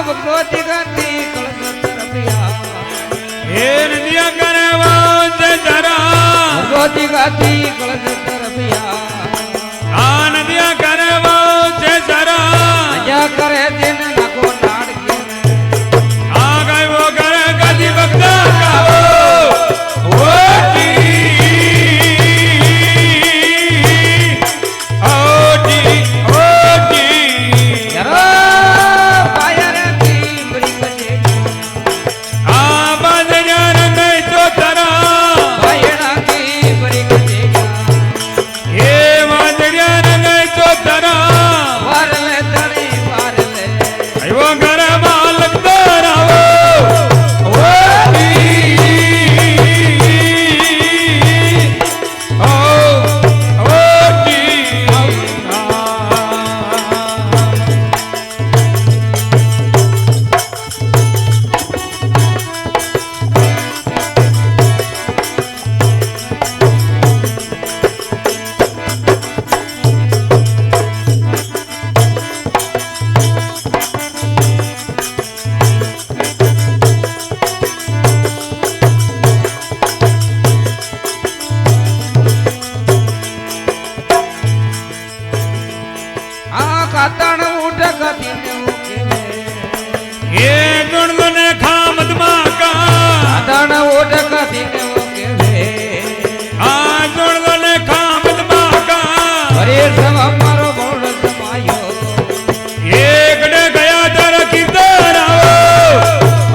भगवती गाती कलसतर पिया हे नदिया करे वो से जरा भगवती गाती कलसतर पिया आ नदिया करे वो से जरा अजा करे दिन नको नाड़ के आ गए वो करे गदी भक्ता का वो जी ओ जी जरा पायर की बड़ी कजे आ बाजरा रंग तो तरा पायड़ा की बड़ी कजे ये बाजरा रंग तो तरा वारले तड़ी वारले वो घर मालक तरा वो जी ओ जी कातण उठ कदी ने उके ये गुण ने खामत माका कातण उठ कदी ने उके आ गुण ने खामत माका अरे सब हमारो बोल समायो एक ने गया तर की तरह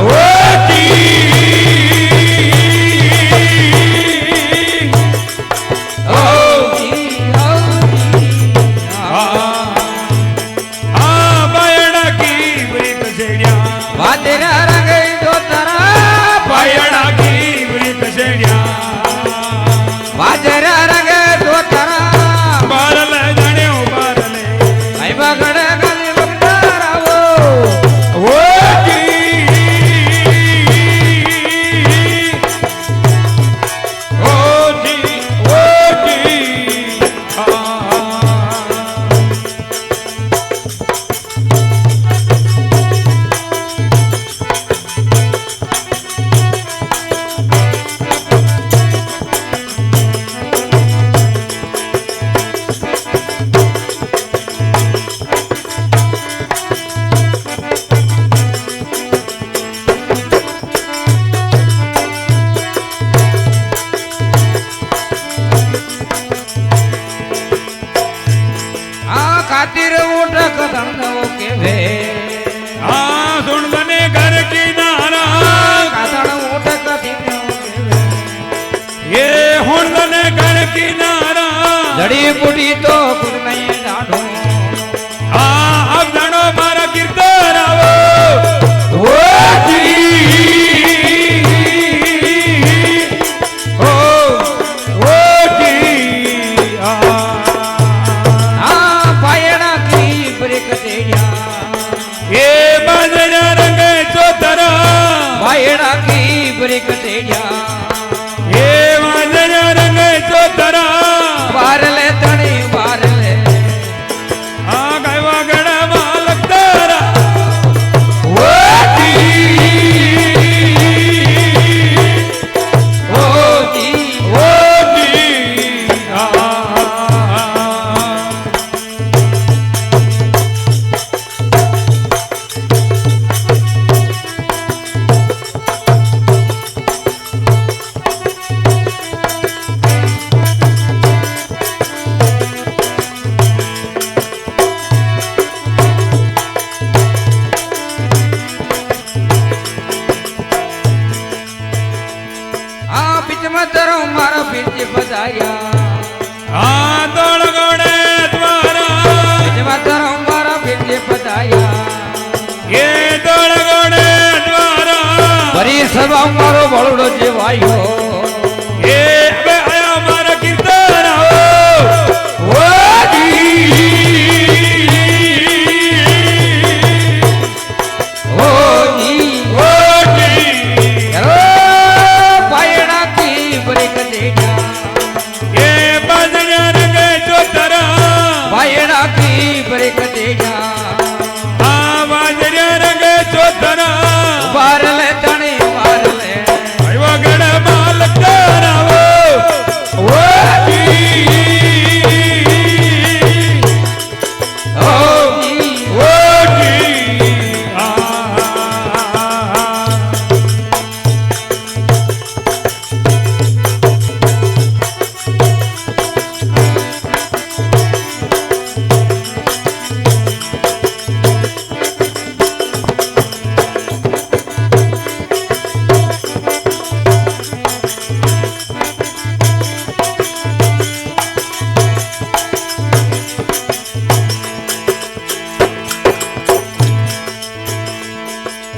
वो जी ओ जी आ बायड़ा की ब्रिक सेड़िया वातेरा रंग दो तरा बायड़ा की ब्रिक सेड़िया वाजरा रंग दो तरा बारल जाने बारल आई बगड़ गली बगड़ा वो जी ओ जी खातिर उठ कदम के वे आ सुन बने घर की नारा कातण उठ कदी ने उके ये हुन बने घर की नारा जड़ी बूटी तो कुछ नहीं जानो आ अब जानो मारा कीर्तन वो जी ओ जी पायड़ा की ब्रिक देया ये बाजरा रंग तो तरा पायड़ा की ब्रिक देया ये बाजरा रंग तो तरा वारले तड़ी वारले आ गए वगड़ा मालक तरा वो जी ओ जी वो जी बीच में तेरो मारा बीच बजाया आ दौड़ गोड़े द्वारा बीच में तेरो मारा बीच बजाया ये दौड़ गोड़े द्वारा बरी सब मारो बड़ो जीवायो ये अबे आया मारा कीर्तन वो जी ओ जी वो जी ओ पायड़ा की ब्रिक देया ये बाजरा रंग जो तरा पायड़ा की ब्रिक देया आ बाजरा रंग जो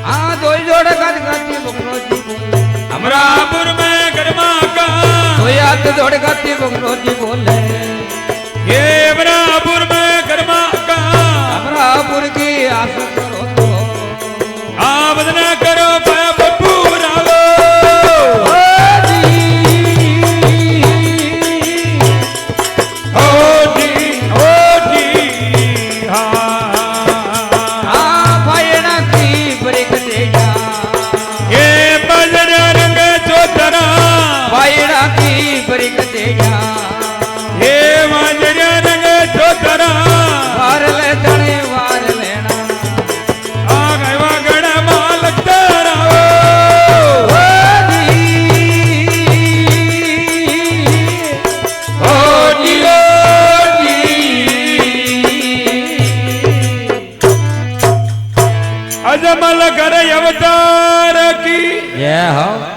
हाँ दोई जोड़ गद गति बकरोजी बोले अमरापुर में गरमा का दोई हाथ जोड़ गति बकरोजी बोले ये अमरापुर में गरमा का अमरापुर की आस करो तो आप न करो बप्पू रावो अजमल कर अवतार की जय हो